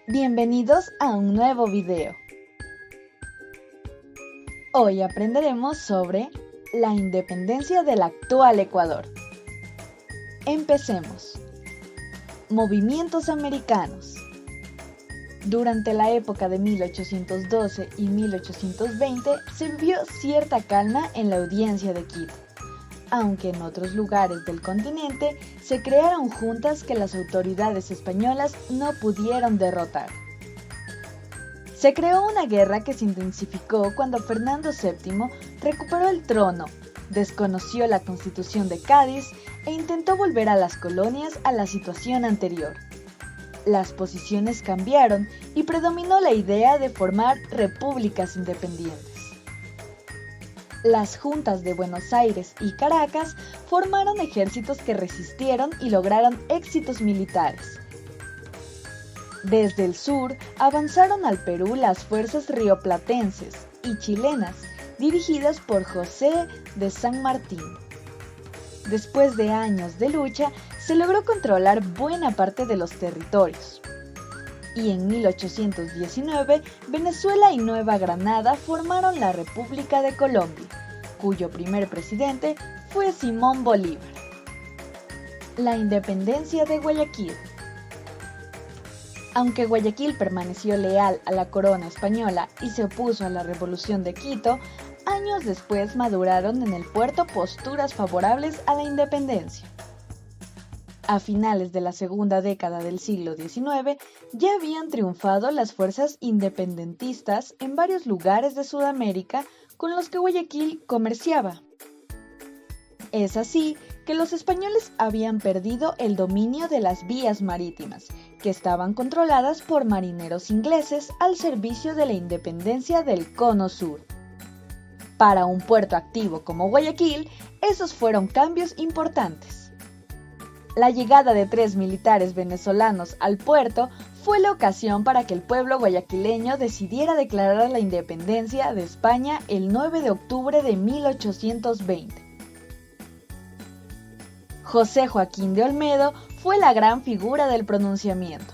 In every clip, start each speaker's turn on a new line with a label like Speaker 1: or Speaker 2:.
Speaker 1: Bienvenidos a un nuevo video. Hoy aprenderemos sobre la independencia del actual Ecuador. Empecemos. Movimientos americanos. Durante la época de 1812 y 1820 se vivió cierta calma en la audiencia de Quito, aunque en otros lugares del continente se crearon juntas que las autoridades españolas no pudieron derrotar. Se creó una guerra que se intensificó cuando Fernando VII recuperó el trono, desconoció la Constitución de Cádiz e intentó volver a las colonias a la situación anterior. Las posiciones cambiaron y predominó la idea de formar repúblicas independientes. Las juntas de Buenos Aires y Caracas formaron ejércitos que resistieron y lograron éxitos militares. Desde el sur avanzaron al Perú las fuerzas rioplatenses y chilenas, dirigidas por José de San Martín. Después de años de lucha, se logró controlar buena parte de los territorios. Y en 1819, Venezuela y Nueva Granada formaron la República de Colombia, cuyo primer presidente fue Simón Bolívar. La independencia de Guayaquil. Aunque Guayaquil permaneció leal a la corona española y se opuso a la Revolución de Quito, años después maduraron en el puerto posturas favorables a la independencia. A finales de la segunda década del siglo XIX, ya habían triunfado las fuerzas independentistas en varios lugares de Sudamérica con los que Guayaquil comerciaba. Es así que los españoles habían perdido el dominio de las vías marítimas, que estaban controladas por marineros ingleses al servicio de la independencia del Cono Sur. Para un puerto activo como Guayaquil, esos fueron cambios importantes. La llegada de 3 militares venezolanos al puerto fue la ocasión para que el pueblo guayaquileño decidiera declarar la independencia de España el 9 de octubre de 1820. José Joaquín de Olmedo fue la gran figura del pronunciamiento.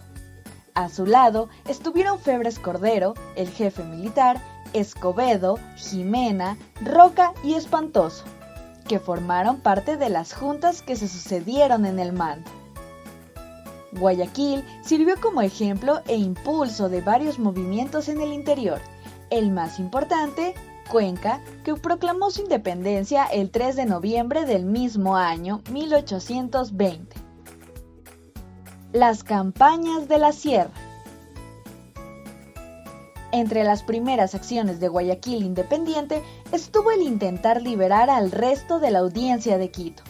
Speaker 1: A su lado estuvieron Febres Cordero, el jefe militar, Escobedo, Jimena, Roca y Espantoso, que formaron parte de las juntas que se sucedieron en el mando. Guayaquil sirvió como ejemplo e impulso de varios movimientos en el interior, el más importante, Cuenca, que proclamó su independencia el 3 de noviembre del mismo año 1820. Las campañas de la Sierra. Entre las primeras acciones de Guayaquil independiente estuvo el intentar liberar al resto de la audiencia de Quito.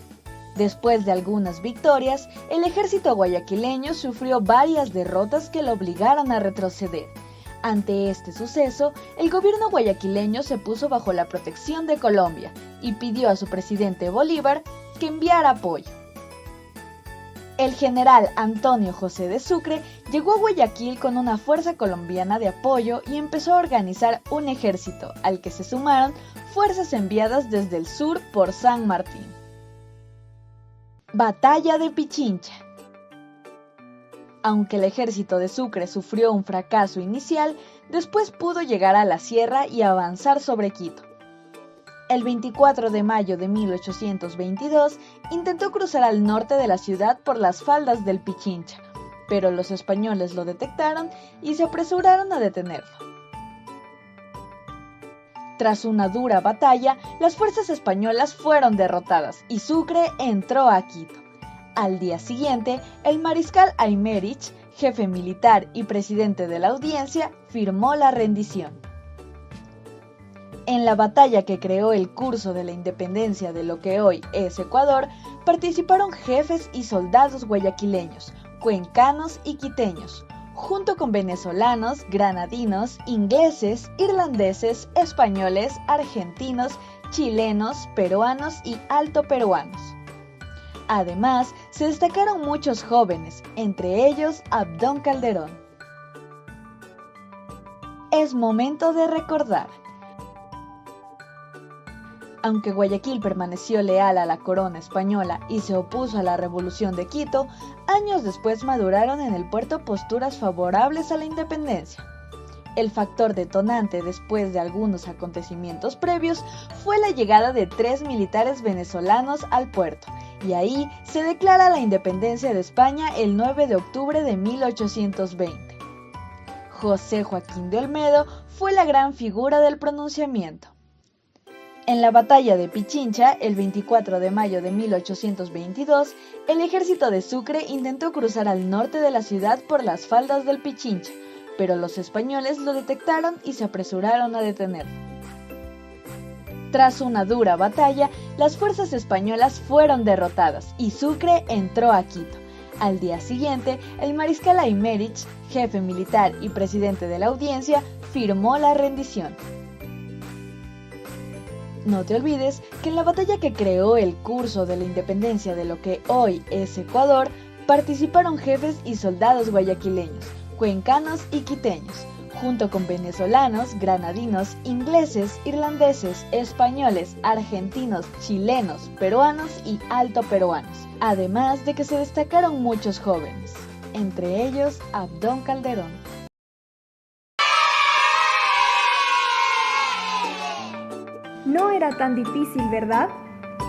Speaker 1: Después de algunas victorias, el ejército guayaquileño sufrió varias derrotas que lo obligaron a retroceder. Ante este suceso, el gobierno guayaquileño se puso bajo la protección de Colombia y pidió a su presidente Bolívar que enviara apoyo. El general Antonio José de Sucre llegó a Guayaquil con una fuerza colombiana de apoyo y empezó a organizar un ejército, al que se sumaron fuerzas enviadas desde el sur por San Martín. Batalla de Pichincha. Aunque el ejército de Sucre sufrió un fracaso inicial, después pudo llegar a la sierra y avanzar sobre Quito. El 24 de mayo de 1822 intentó cruzar al norte de la ciudad por las faldas del Pichincha, pero los españoles lo detectaron y se apresuraron a detenerlo. Tras una dura batalla, las fuerzas españolas fueron derrotadas y Sucre entró a Quito. Al día siguiente, el mariscal Aymerich, jefe militar y presidente de la audiencia, firmó la rendición. En la batalla que creó el curso de la independencia de lo que hoy es Ecuador, participaron jefes y soldados guayaquileños, cuencanos y quiteños, junto con venezolanos, granadinos, ingleses, irlandeses, españoles, argentinos, chilenos, peruanos y altoperuanos. Además, se destacaron muchos jóvenes, entre ellos Abdón Calderón. Es momento de recordar. Aunque Guayaquil permaneció leal a la corona española y se opuso a la Revolución de Quito, años después maduraron en el puerto posturas favorables a la independencia. El factor detonante después de algunos acontecimientos previos fue la llegada de 3 militares venezolanos al puerto, y ahí se declara la independencia de España el 9 de octubre de 1820. José Joaquín de Olmedo fue la gran figura del pronunciamiento. En la batalla de Pichincha, el 24 de mayo de 1822, el ejército de Sucre intentó cruzar al norte de la ciudad por las faldas del Pichincha, pero los españoles lo detectaron y se apresuraron a detenerlo. Tras una dura batalla, las fuerzas españolas fueron derrotadas y Sucre entró a Quito. Al día siguiente, el mariscal Aymerich, jefe militar y presidente de la audiencia, firmó la rendición. No te olvides que en la batalla que creó el curso de la independencia de lo que hoy es Ecuador, participaron jefes y soldados guayaquileños, cuencanos y quiteños, junto con venezolanos, granadinos, ingleses, irlandeses, españoles, argentinos, chilenos, peruanos y alto peruanos, además de que se destacaron muchos jóvenes, entre ellos Abdón Calderón.
Speaker 2: No era tan difícil, ¿verdad?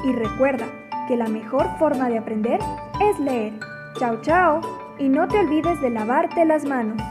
Speaker 2: Y recuerda que la mejor forma de aprender es leer. Chao, chao. Y no te olvides de lavarte las manos.